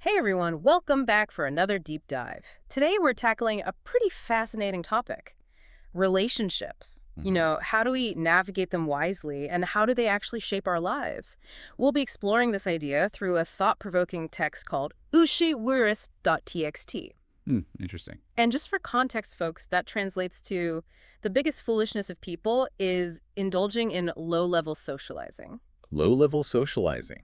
Hey everyone, welcome back for another deep dive. Today we're tackling a pretty fascinating topic, relationships. Hmm. How do we navigate them wisely and how do they actually shape our lives? We'll be exploring this idea through a thought-provoking text called ushiwurus.txt. Interesting. And just for context, folks, that translates to the biggest foolishness of people is indulging in low-level socializing. Low-level socializing.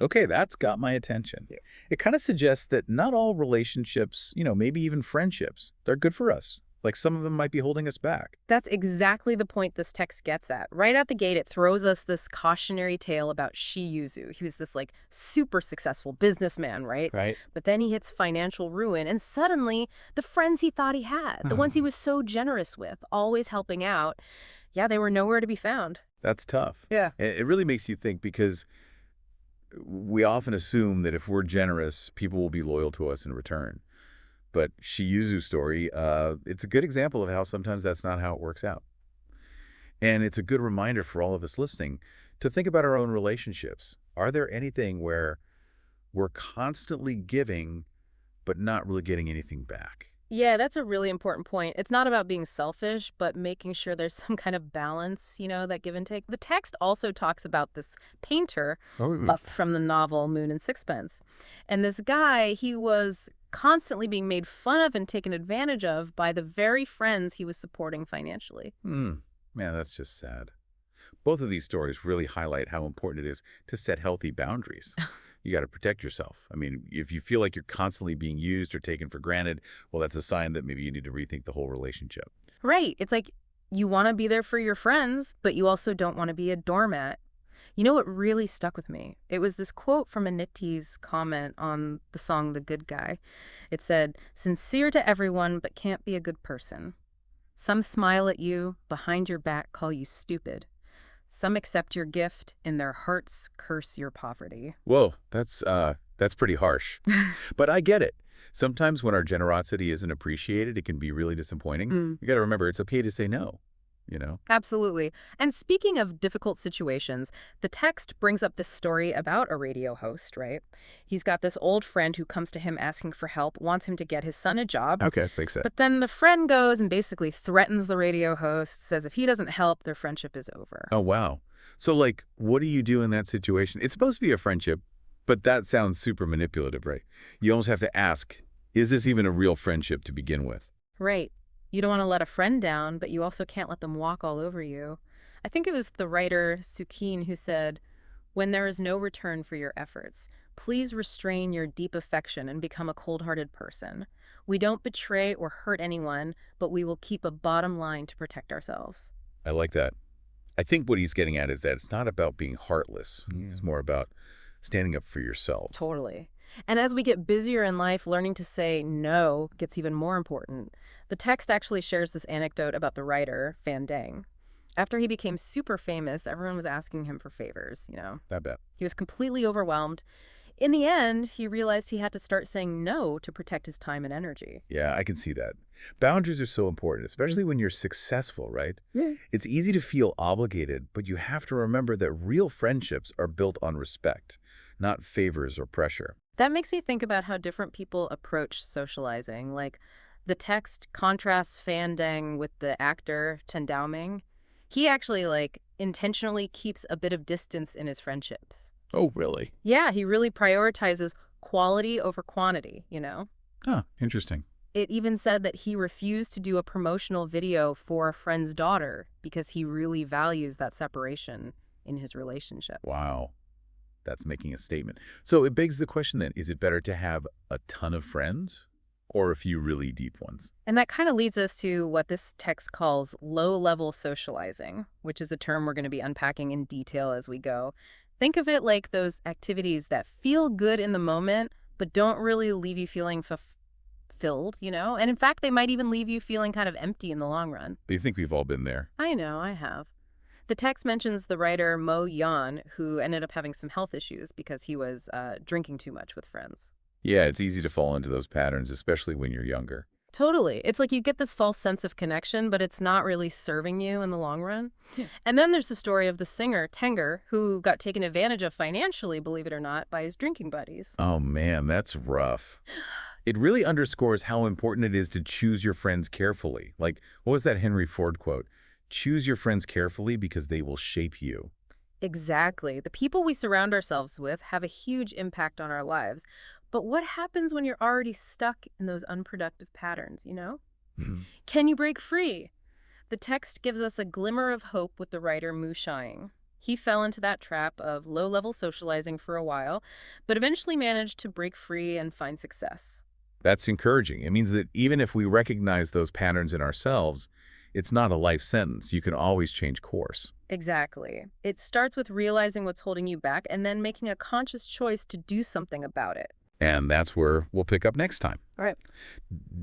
Okay, that's got my attention. Yeah. It kind of suggests that not all relationships, maybe even friendships, they're good for us. Like some of them might be holding us back. That's exactly the point this text gets at. Right out the gate, it throws us this cautionary tale about Shiyuzu. He was this super successful businessman, right? Right. But then he hits financial ruin, and suddenly the friends he thought he had, the ones he was so generous with, always helping out, yeah, they were nowhere to be found. That's tough. Yeah. It really makes you think because we often assume that if we're generous, people will be loyal to us in return. But Shiyuzu's story, it's a good example of how sometimes that's not how it works out. And it's a good reminder for all of us listening to think about our own relationships. Are there anything where we're constantly giving, but not really getting anything back? Yeah, that's a really important point. It's not about being selfish, but making sure there's some kind of balance, that give and take. The text also talks about this painter Oh, from the novel Moon and Sixpence. And this guy, he was constantly being made fun of and taken advantage of by the very friends he was supporting financially. hmm. Man, that's just sad. Both of these stories really highlight how important it is to set healthy boundaries. You got to protect yourself. I mean, if you feel like you're constantly being used or taken for granted, well, that's a sign that maybe you need to rethink the whole relationship. Right. It's like you want to be there for your friends, but you also don't want to be a doormat. You know what really stuck with me? It was this quote from Aniti's comment on the song The Good Guy. It said, "Sincere to everyone, but can't be a good person. Some smile at you, behind your back call you stupid. Some accept your gift, in their hearts curse your poverty." Whoa, that's pretty harsh. But I get it. Sometimes when our generosity isn't appreciated, it can be really disappointing. You got to remember it's okay to say no, you know? Absolutely. And speaking of difficult situations, the text brings up this story about a radio host, right? He's got this old friend who comes to him asking for help, wants him to get his son a job. Okay, makes sense. But then the friend goes and basically threatens the radio host, says if he doesn't help, their friendship is over. Oh, wow. So, like, what do you do in that situation? It's supposed to be a friendship, but that sounds super manipulative, right? You almost have to ask, is this even a real friendship to begin with? Right. You don't want to let a friend down, but you also can't let them walk all over you. I think it was the writer Sukin who said, "When there is no return for your efforts, please restrain your deep affection and become a cold-hearted person. We don't betray or hurt anyone, but we will keep a bottom line to protect ourselves." I like that. I think what he's getting at is that it's not about being heartless. It's more about standing up for yourself. Totally. And as we get busier in life, learning to say no gets even more important. The text actually shares this anecdote about the writer, Van Dang. After he became super famous, everyone was asking him for favors. I bet. He was completely overwhelmed. In the end, he realized he had to start saying no to protect his time and energy. Yeah, I can see that. Boundaries are so important, especially when you're successful, right? Yeah. It's easy to feel obligated, but you have to remember that real friendships are built on respect, not favors or pressure. That makes me think about how different people approach socializing. Like, the text contrasts Fan Dang with the actor Chen Daoming. He actually, intentionally keeps a bit of distance in his friendships. Oh, really? Yeah, he really prioritizes quality over quantity. Huh, interesting. It even said that he refused to do a promotional video for a friend's daughter because he really values that separation in his relationship. Wow. That's making a statement. So it begs the question then, is it better to have a ton of friends or a few really deep ones? And that kind of leads us to what this text calls low-level socializing, which is a term we're going to be unpacking in detail as we go. Think of it like those activities that feel good in the moment, but don't really leave you feeling fulfilled. And in fact, they might even leave you feeling kind of empty in the long run. Do you think we've all been there? I know, I have. The text mentions the writer Mo Yan, who ended up having some health issues because he was drinking too much with friends. Yeah, it's easy to fall into those patterns, especially when you're younger. Totally. It's like you get this false sense of connection, but it's not really serving you in the long run. Yeah. And then there's the story of the singer, Tenger, who got taken advantage of financially, believe it or not, by his drinking buddies. Oh, man, that's rough. It really underscores how important it is to choose your friends carefully. Like, what was that Henry Ford quote? Choose your friends carefully because they will shape you. Exactly. The people we surround ourselves with have a huge impact on our lives. But what happens when you're already stuck in those unproductive patterns, you know? Mhm. Can you break free? The text gives us a glimmer of hope with the writer Mu Shang. He fell into that trap of low-level socializing for a while, but eventually managed to break free and find success. That's encouraging. It means that even if we recognize those patterns in ourselves, it's not a life sentence. You can always change course. Exactly. It starts with realizing what's holding you back and then making a conscious choice to do something about it. And that's where we'll pick up next time. All right.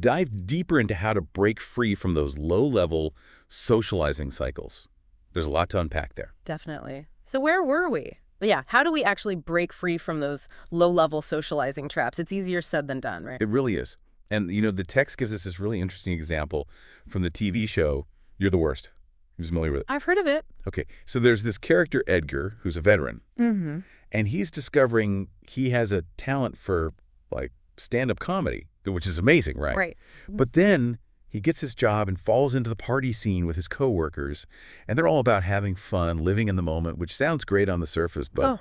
Dive deeper into how to break free from those low-level socializing cycles. There's a lot to unpack there. Definitely. So where were we? Yeah, how do we actually break free from those low-level socializing traps? It's easier said than done, right? It really is. And, the text gives us this really interesting example from the TV show, You're the Worst. You're familiar with it? I've heard of it. Okay, so there's this character, Edgar, who's a veteran, Mm-hmm. and he's discovering he has a talent for, like, stand-up comedy, which is amazing, right? Right. But then he gets his job and falls into the party scene with his coworkers, and they're all about having fun, living in the moment, which sounds great on the surface, Oh.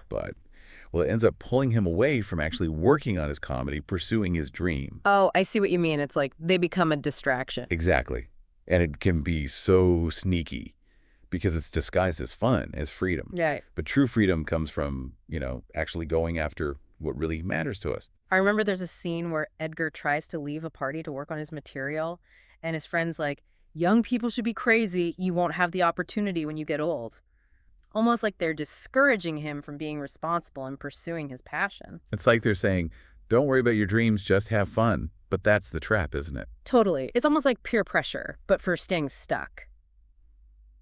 well, it ends up pulling him away from actually working on his comedy, pursuing his dream. Oh, I see what you mean. It's like they become a distraction. Exactly. And it can be so sneaky because it's disguised as fun, as freedom. Right. But true freedom comes from, actually going after what really matters to us. I remember there's a scene where Edgar tries to leave a party to work on his material, and his friend's like, young people should be crazy. You won't have the opportunity when you get old. Almost like they're discouraging him from being responsible and pursuing his passion. It's like they're saying, don't worry about your dreams, just have fun. But that's the trap, isn't it? Totally. It's almost like peer pressure, but for staying stuck.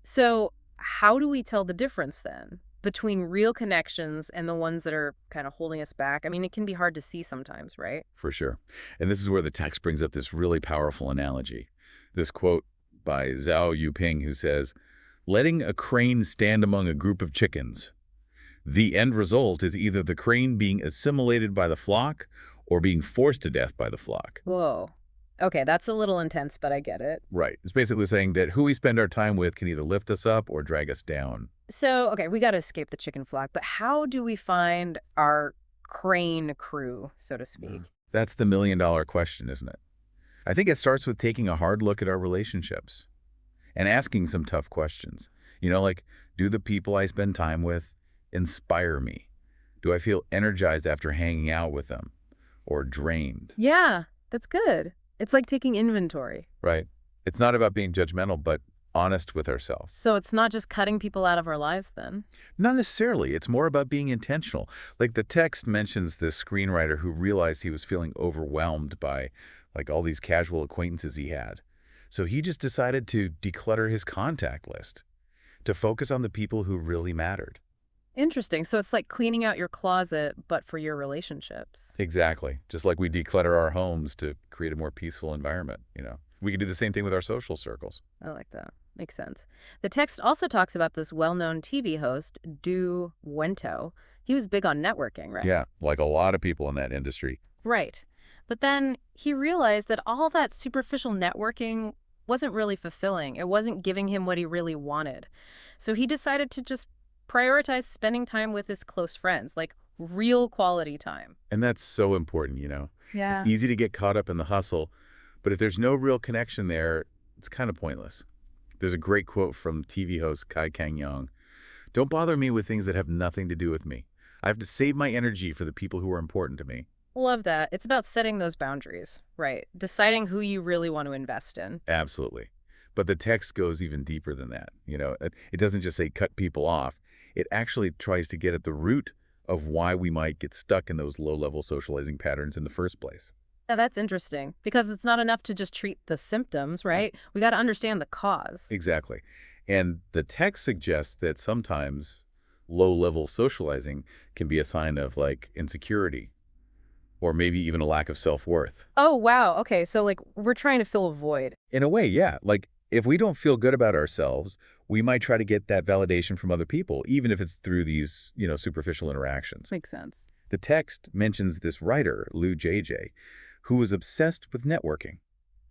So how do we tell the difference then between real connections and the ones that are kind of holding us back? I mean, it can be hard to see sometimes, right? For sure. And this is where the text brings up this really powerful analogy. This quote by Zhao Yuping, who says, letting a crane stand among a group of chickens. The end result is either the crane being assimilated by the flock or being forced to death by the flock. Whoa. Okay, that's a little intense, but I get it. Right. It's basically saying that who we spend our time with can either lift us up or drag us down. So, okay, we got to escape the chicken flock, but how do we find our crane crew, so to speak? That's the million-dollar question, isn't it? I think it starts with taking a hard look at our relationships and asking some tough questions. Like, do the people I spend time with inspire me? Do I feel energized after hanging out with them or drained? Yeah, that's good. It's like taking inventory. Right. It's not about being judgmental, but honest with ourselves. So it's not just cutting people out of our lives then? Not necessarily. It's more about being intentional. Like the text mentions this screenwriter who realized he was feeling overwhelmed by all these casual acquaintances he had. So he just decided to declutter his contact list, to focus on the people who really mattered. Interesting. So it's like cleaning out your closet, but for your relationships. Exactly. Just like we declutter our homes to create a more peaceful environment. We can do the same thing with our social circles. I like that. Makes sense. The text also talks about this well-known TV host, Du Wento. He was big on networking, right? Yeah, like a lot of people in that industry. Right. But then he realized that all that superficial networking wasn't really fulfilling. It wasn't giving him what he really wanted. So he decided to just prioritize spending time with his close friends, like real quality time. And that's so important. Yeah. It's easy to get caught up in the hustle, but if there's no real connection there, it's kind of pointless. There's a great quote from TV host Kai Kang-yong. Don't bother me with things that have nothing to do with me. I have to save my energy for the people who are important to me. Love that. It's about setting those boundaries, right? Deciding who you really want to invest in. Absolutely. But the text goes even deeper than that. It doesn't just say cut people off. It actually tries to get at the root of why we might get stuck in those low-level socializing patterns in the first place. Yeah, that's interesting because it's not enough to just treat the symptoms, right? We got to understand the cause. Exactly. And the text suggests that sometimes low-level socializing can be a sign of insecurity or maybe even a lack of self-worth. Oh, wow. Okay, so like we're trying to fill a void. In a way, yeah. Like, if we don't feel good about ourselves, we might try to get that validation from other people, even if it's through these, superficial interactions. Makes sense. The text mentions this writer, Lou JJ, who was obsessed with networking,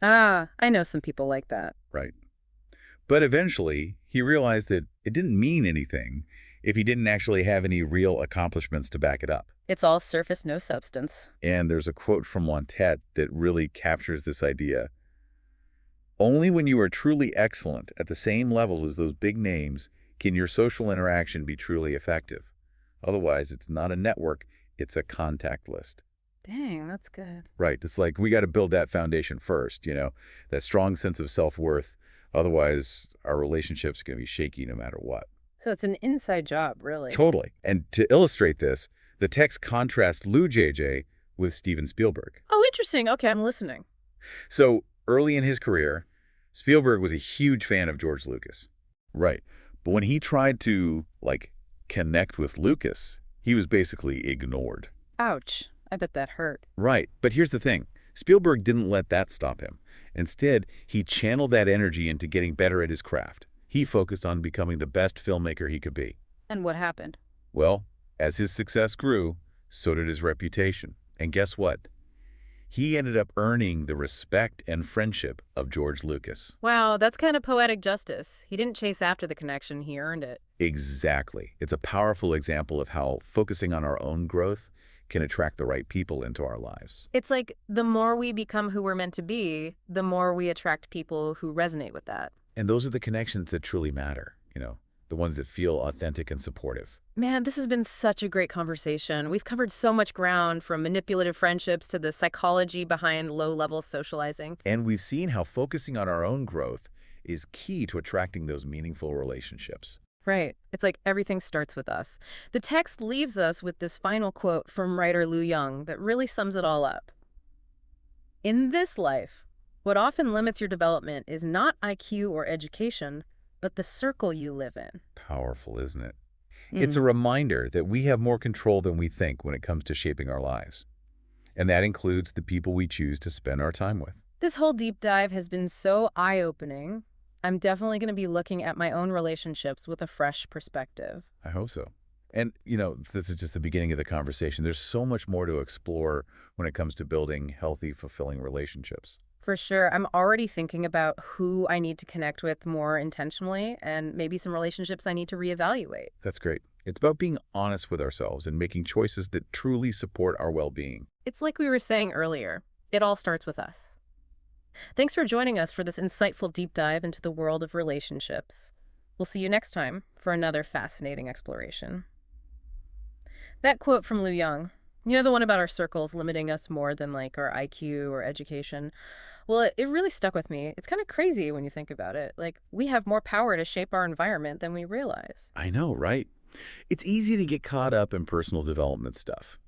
Ah, I know some people like that. right? But eventually, he realized that it didn't mean anything if he didn't actually have any real accomplishments to back it up. It's all surface, no substance. And there's a quote from Montet that really captures this idea. Only when you are truly excellent at the same levels as those big names can your social interaction be truly effective. Otherwise, it's not a network, it's a contact list. Dang, that's good. Right. It's like we got to build that foundation first, that strong sense of self-worth. Otherwise, our relationship's going to be shaky no matter what. So it's an inside job, really. Totally. And to illustrate this, the text contrasts Lou JJ with Steven Spielberg. Oh, interesting. Okay, I'm listening. So early in his career, Spielberg was a huge fan of George Lucas. Right. But when he tried to, connect with Lucas, he was basically ignored. Ouch. I bet that hurt. Right. But here's the thing. Spielberg didn't let that stop him. Instead, he channeled that energy into getting better at his craft. He focused on becoming the best filmmaker he could be. And what happened? Well, as his success grew, so did his reputation. And guess what? He ended up earning the respect and friendship of George Lucas. Wow, that's kind of poetic justice. He didn't chase after the connection, he earned it. Exactly. It's a powerful example of how focusing on our own growth can attract the right people into our lives. It's like the more we become who we're meant to be, the more we attract people who resonate with that. And those are the connections that truly matter, the ones that feel authentic and supportive. Man, this has been such a great conversation. We've covered so much ground, from manipulative friendships to the psychology behind low-level socializing. And we've seen how focusing on our own growth is key to attracting those meaningful relationships. Right. It's like everything starts with us. The text leaves us with this final quote from writer Lu Young that really sums it all up. In this life, what often limits your development is not IQ or education, but the circle you live in. Powerful, isn't it? It's a reminder that we have more control than we think when it comes to shaping our lives. And that includes the people we choose to spend our time with. This whole deep dive has been so eye-opening. I'm definitely going to be looking at my own relationships with a fresh perspective. I hope so. And, this is just the beginning of the conversation. There's so much more to explore when it comes to building healthy, fulfilling relationships. For sure. I'm already thinking about who I need to connect with more intentionally, and maybe some relationships I need to reevaluate. That's great. It's about being honest with ourselves and making choices that truly support our well-being. It's like we were saying earlier, it all starts with us. Thanks for joining us for this insightful deep dive into the world of relationships. We'll see you next time for another fascinating exploration. That quote from Lu Young, the one about our circles limiting us more than our IQ or education, well, it really stuck with me. It's kind of crazy when you think about it. We have more power to shape our environment than we realize. I know, right? It's easy to get caught up in personal development stuff,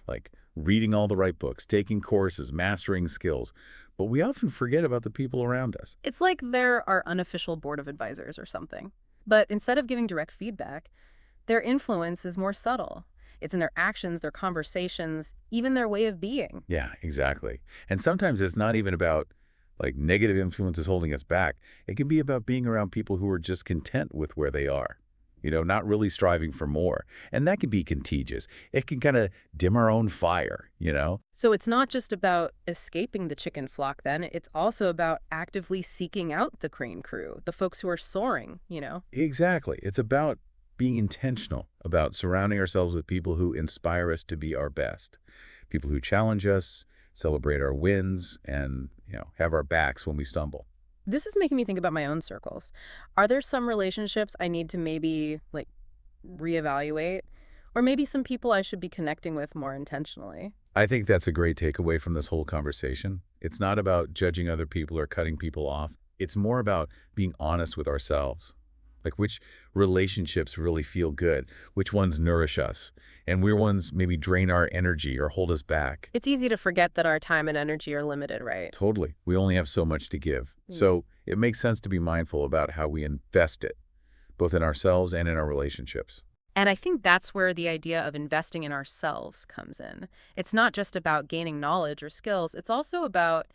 like reading all the right books, taking courses, mastering skills. But we often forget about the people around us. It's like they're our unofficial board of advisors or something. But instead of giving direct feedback, their influence is more subtle. It's in their actions, their conversations, even their way of being. Yeah, exactly. And sometimes it's not even about negative influences holding us back. It can be about being around people who are just content with where they are, not really striving for more. And that can be contagious. It can kind of dim our own fire. So it's not just about escaping the chicken flock then, it's also about actively seeking out the crane crew, the folks who are soaring. Exactly. It's about being intentional about surrounding ourselves with people who inspire us to be our best, people who challenge us, celebrate our wins, and, have our backs when we stumble. This is making me think about my own circles. Are there some relationships I need to maybe, reevaluate? Or maybe some people I should be connecting with more intentionally? I think that's a great takeaway from this whole conversation. It's not about judging other people or cutting people off. It's more about being honest with ourselves. Which relationships really feel good, which ones nourish us, and which ones maybe drain our energy or hold us back. It's easy to forget that our time and energy are limited, right? Totally. We only have so much to give. So it makes sense to be mindful about how we invest it, both in ourselves and in our relationships. And I think that's where the idea of investing in ourselves comes in. It's not just about gaining knowledge or skills, it's also about,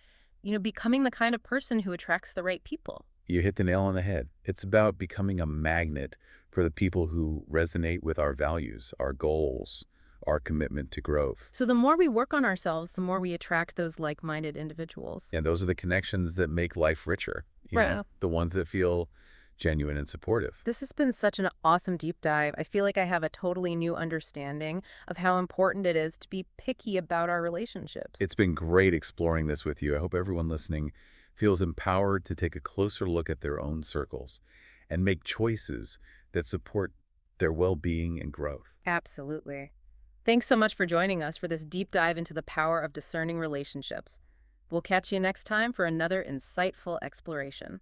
becoming the kind of person who attracts the right people. You hit the nail on the head. It's about becoming a magnet for the people who resonate with our values, our goals, our commitment to growth. So the more we work on ourselves, the more we attract those like-minded individuals. And those are the connections that make life richer, Right. the ones that feel genuine and supportive. This has been such an awesome deep dive. I feel like I have a totally new understanding of how important it is to be picky about our relationships. It's been great exploring this with you. I hope everyone listening feels empowered to take a closer look at their own circles and make choices that support their well-being and growth. Absolutely. Thanks so much for joining us for this deep dive into the power of discerning relationships. We'll catch you next time for another insightful exploration.